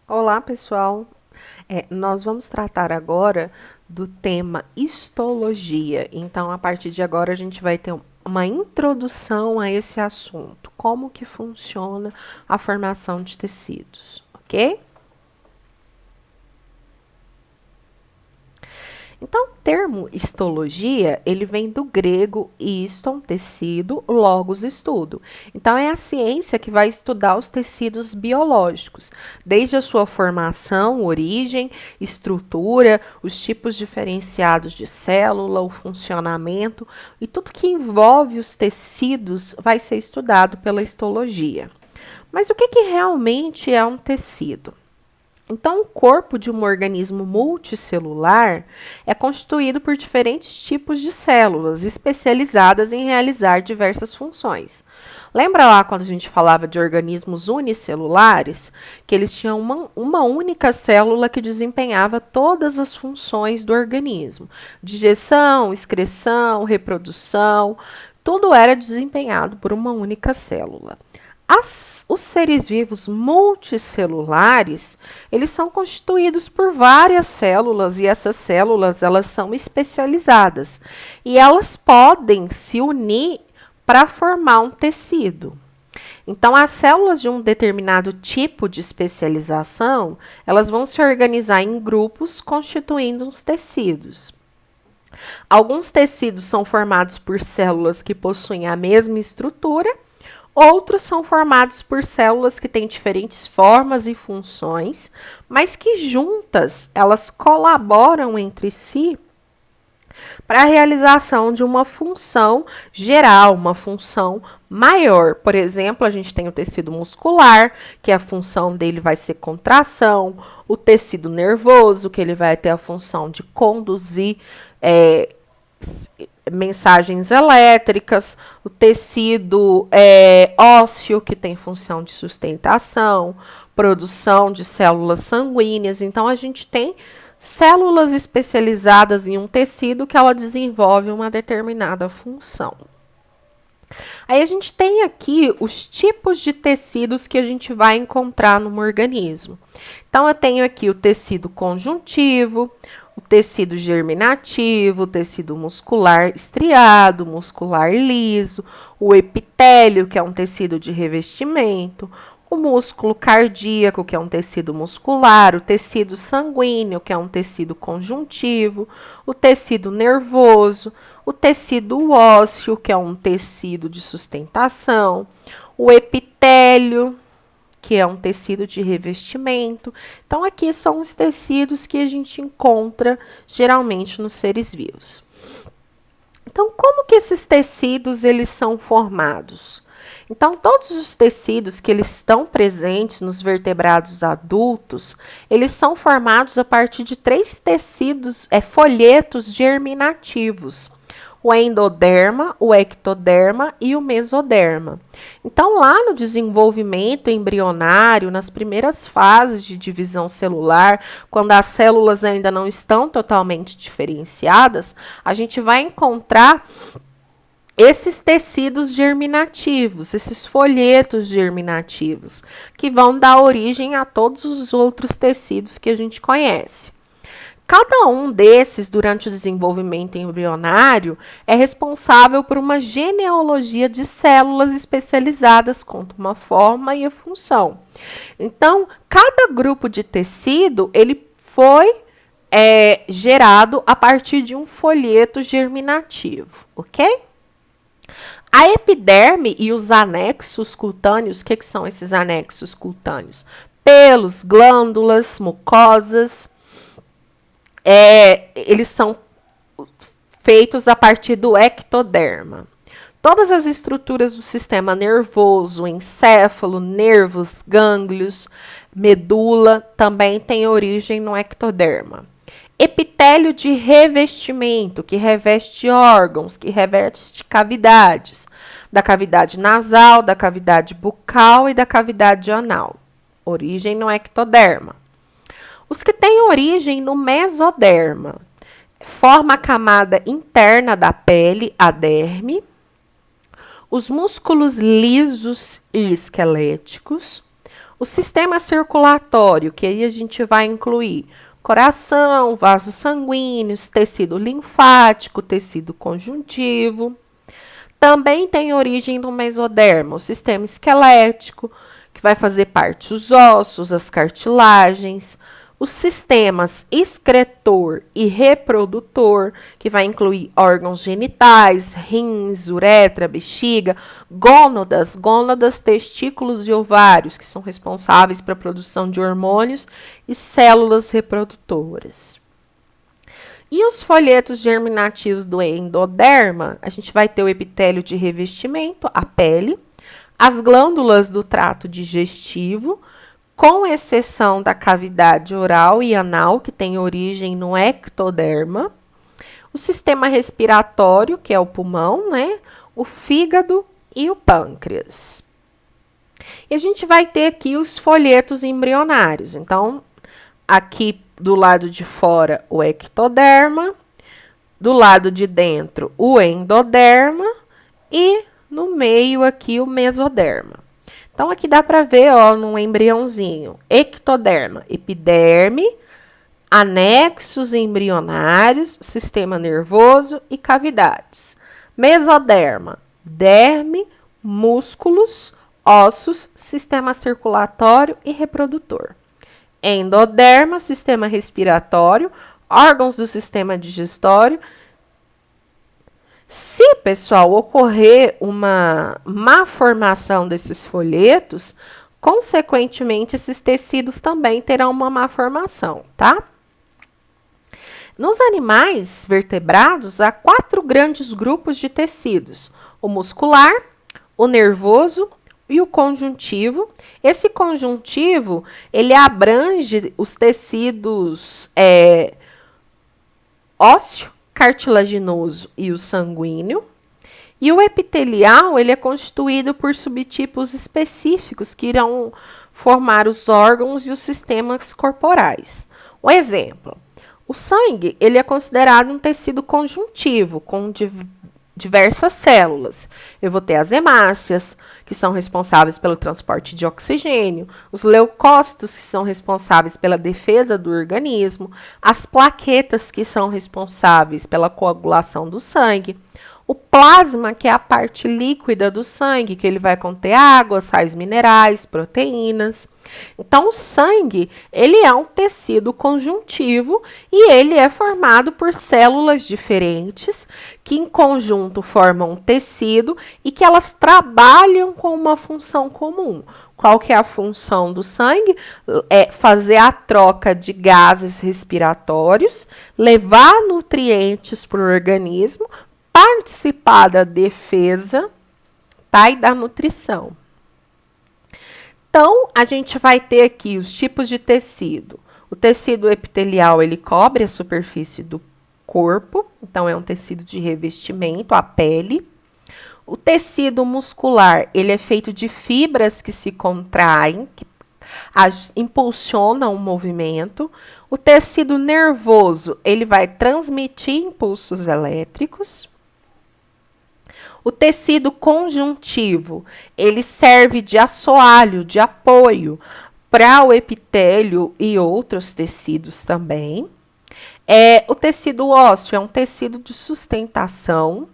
Olá, pessoal. Nós vamos tratar agora do tema histologia. Então, a partir de agora, a gente vai ter uma introdução a esse assunto. Como que funciona a formação de tecidos, ok? Então, o termo histologia, ele vem do grego histon, tecido, logos, estudo. Então, é a ciência que vai estudar os tecidos biológicos, desde a sua formação, origem, estrutura, os tipos diferenciados de célula, o funcionamento e tudo que envolve os tecidos vai ser estudado pela histologia. Mas o que realmente é um tecido? Então, o corpo de um organismo multicelular é constituído por diferentes tipos de células especializadas em realizar diversas funções. Lembra lá quando a gente falava de organismos unicelulares? Que eles tinham uma única célula que desempenhava todas as funções do organismo: digestão, excreção, reprodução, tudo era desempenhado por uma única célula. Os seres vivos multicelulares, eles são constituídos por várias células e essas células, elas são especializadas e elas podem se unir para formar um tecido. Então, as células de um determinado tipo de especialização, elas vão se organizar em grupos constituindo os tecidos. Alguns tecidos são formados por células que possuem a mesma estrutura. Outros são formados por células que têm diferentes formas e funções, mas que juntas elas colaboram entre si para a realização de uma função geral, uma função maior. Por exemplo, a gente tem o tecido muscular, que a função dele vai ser contração, o tecido nervoso, que ele vai ter a função de conduzir mensagens elétricas, o tecido ósseo, que tem função de sustentação, produção de células sanguíneas. Então, a gente tem células especializadas em um tecido que ela desenvolve uma determinada função. Aí a gente tem aqui os tipos de tecidos que a gente vai encontrar no organismo. Então, eu tenho aqui o tecido conjuntivo, o tecido germinativo, o tecido muscular estriado, muscular liso, o epitélio, que é um tecido de revestimento, o músculo cardíaco, que é um tecido muscular, o tecido sanguíneo, que é um tecido conjuntivo, o tecido nervoso, o tecido ósseo, que é um tecido de sustentação, o epitélio, que é um tecido de revestimento. Então, aqui são os tecidos que a gente encontra geralmente nos seres vivos. Então, como que esses tecidos eles são formados? Então, todos os tecidos que eles estão presentes nos vertebrados adultos, eles são formados a partir de três tecidos, folhetos germinativos: o endoderma, o ectoderma e o mesoderma. Então, lá no desenvolvimento embrionário, nas primeiras fases de divisão celular, quando as células ainda não estão totalmente diferenciadas, a gente vai encontrar esses tecidos germinativos, esses folhetos germinativos, que vão dar origem a todos os outros tecidos que a gente conhece. Cada um desses, durante o desenvolvimento embrionário, é responsável por uma genealogia de células especializadas quanto uma forma e a função. Então, cada grupo de tecido, ele foi gerado a partir de um folheto germinativo, ok? A epiderme e os anexos cutâneos, o que são esses anexos cutâneos? Pelos, glândulas, mucosas, eles são feitos a partir do ectoderma. Todas as estruturas do sistema nervoso, encéfalo, nervos, gânglios, medula, também têm origem no ectoderma. Epitélio de revestimento, que reveste órgãos, que reveste cavidades, da cavidade nasal, da cavidade bucal e da cavidade anal. Origem no ectoderma. Os que têm origem no mesoderma, forma a camada interna da pele, a derme, os músculos lisos e esqueléticos, O sistema circulatório, que aí a gente vai incluir coração, vasos sanguíneos, tecido linfático, tecido conjuntivo. Também tem origem no mesoderma, o sistema esquelético, que vai fazer parte os ossos, as cartilagens, os sistemas excretor e reprodutor, que vai incluir órgãos genitais, rins, uretra, bexiga, gônadas, testículos e ovários, que são responsáveis pela produção de hormônios e células reprodutoras. E os folhetos germinativos do endoderma, a gente vai ter o epitélio de revestimento, a pele, as glândulas do trato digestivo, com exceção da cavidade oral e anal, que tem origem no ectoderma, o sistema respiratório, que é o pulmão, né? O fígado e o pâncreas. E a gente vai ter aqui os folhetos embrionários. Então, aqui do lado de fora, o ectoderma, do lado de dentro, o endoderma e no meio aqui o mesoderma. Então, aqui dá para ver, ó, num embriãozinho, ectoderma, epiderme, anexos embrionários, sistema nervoso e cavidades. Mesoderma, derme, músculos, ossos, sistema circulatório e reprodutor. Endoderma, sistema respiratório, órgãos do sistema digestório. Se, pessoal, ocorrer uma má formação desses folhetos, consequentemente, esses tecidos também terão uma má formação, tá? Nos animais vertebrados, há 4 grandes grupos de tecidos: o muscular, o nervoso e o conjuntivo. Esse conjuntivo, ele abrange os tecidos ósseo, cartilaginoso e o sanguíneo. E o epitelial, ele é constituído por subtipos específicos que irão formar os órgãos e os sistemas corporais. Um exemplo, o sangue, ele é considerado um tecido conjuntivo, com diversas células. Eu vou ter as hemácias, que são responsáveis pelo transporte de oxigênio, os leucócitos, que são responsáveis pela defesa do organismo, as plaquetas, que são responsáveis pela coagulação do sangue, o plasma, que é a parte líquida do sangue, que ele vai conter água, sais minerais, proteínas. Então, o sangue, ele é um tecido conjuntivo e ele é formado por células diferentes que em conjunto formam um tecido e que elas trabalham com uma função comum. Qual que é a função do sangue? É fazer a troca de gases respiratórios, levar nutrientes para o organismo, participar da defesa, tá? E da nutrição. Então, a gente vai ter aqui os tipos de tecido. O tecido epitelial, ele cobre a superfície do corpo, então é um tecido de revestimento, a pele. O tecido muscular, ele é feito de fibras que se contraem, que impulsionam o movimento. O tecido nervoso, ele vai transmitir impulsos elétricos. O tecido conjuntivo, ele serve de assoalho, de apoio para o epitélio e outros tecidos também. O tecido ósseo é um tecido de sustentação.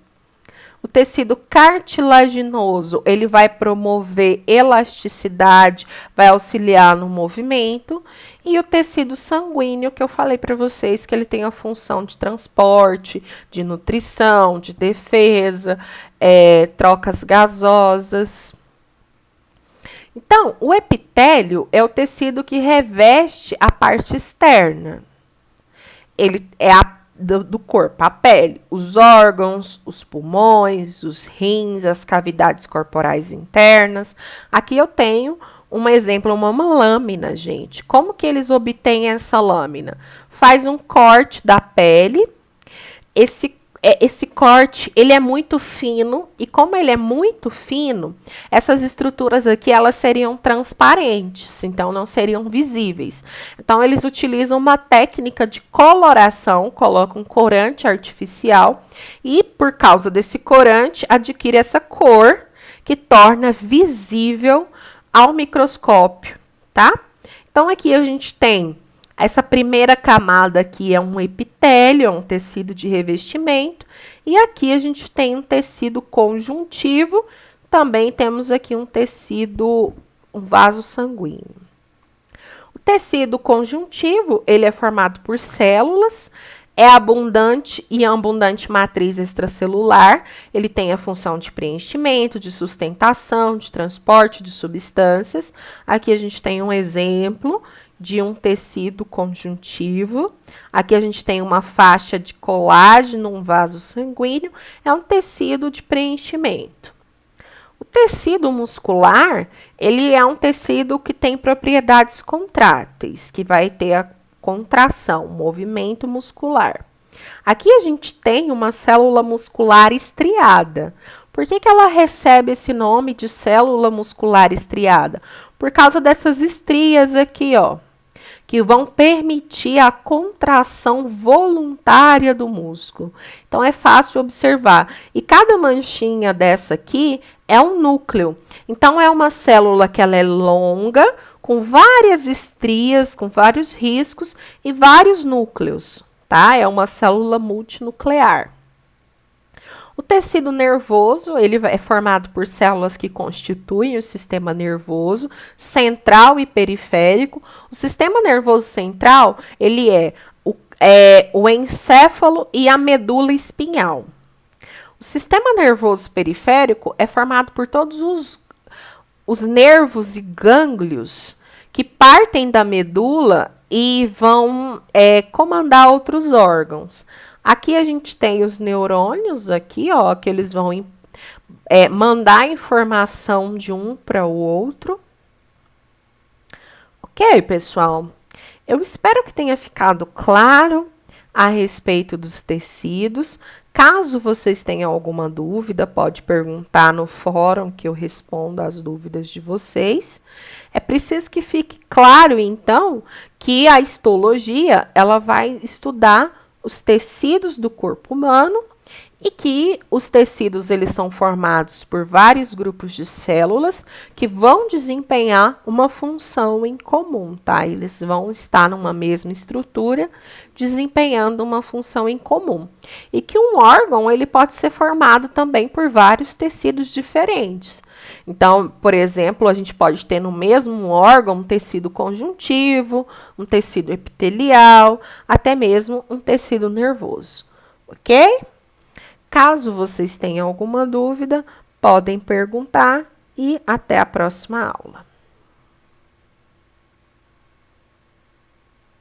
O tecido cartilaginoso, ele vai promover elasticidade, vai auxiliar no movimento. E o tecido sanguíneo, que eu falei para vocês, que ele tem a função de transporte, de nutrição, de defesa, trocas gasosas. Então, o epitélio é o tecido que reveste a parte externa. Ele é do corpo, a pele, os órgãos, os pulmões, os rins, as cavidades corporais internas. Aqui eu tenho um exemplo, uma lâmina, gente. Como que eles obtêm essa lâmina? Faz um corte da pele. Esse corte, ele é muito fino, e como ele é muito fino, essas estruturas aqui, elas seriam transparentes, então não seriam visíveis. Então, eles utilizam uma técnica de coloração, colocam um corante artificial, e por causa desse corante, adquire essa cor que torna visível ao microscópio, tá? Então, aqui a gente tem essa primeira camada aqui é um epitélio, é um tecido de revestimento. E aqui a gente tem um tecido conjuntivo. Também temos aqui um tecido, um vaso sanguíneo. O tecido conjuntivo, ele é formado por células, é abundante e abundante matriz extracelular. Ele tem a função de preenchimento, de sustentação, de transporte de substâncias. Aqui a gente tem um exemplo de um tecido conjuntivo. Aqui a gente tem uma faixa de colágeno, um vaso sanguíneo. É um tecido de preenchimento. O tecido muscular, ele é um tecido que tem propriedades contráteis, que vai ter a contração, movimento muscular. Aqui a gente tem uma célula muscular estriada. Por que ela recebe esse nome de célula muscular estriada? Por causa dessas estrias aqui, ó, que vão permitir a contração voluntária do músculo. Então, é fácil observar. E cada manchinha dessa aqui é um núcleo. Então, é uma célula que ela é longa, com várias estrias, com vários riscos e vários núcleos, tá? É uma célula multinuclear. O tecido nervoso, ele é formado por células que constituem o sistema nervoso central e periférico. O sistema nervoso central, ele é o encéfalo e a medula espinhal. O sistema nervoso periférico é formado por todos os nervos e gânglios que partem da medula e vão comandar outros órgãos. Aqui a gente tem os neurônios aqui, ó, que eles vão mandar informação de um para o outro. Ok, pessoal? Eu espero que tenha ficado claro a respeito dos tecidos. Caso vocês tenham alguma dúvida, pode perguntar no fórum que eu respondo às dúvidas de vocês. É preciso que fique claro, então, que a histologia ela vai estudar os tecidos do corpo humano e que os tecidos eles são formados por vários grupos de células que vão desempenhar uma função em comum, tá? Eles vão estar numa mesma estrutura desempenhando uma função em comum. E que um órgão ele pode ser formado também por vários tecidos diferentes. Então, por exemplo, a gente pode ter no mesmo órgão um tecido conjuntivo, um tecido epitelial, até mesmo um tecido nervoso, ok? Caso vocês tenham alguma dúvida, podem perguntar e até a próxima aula.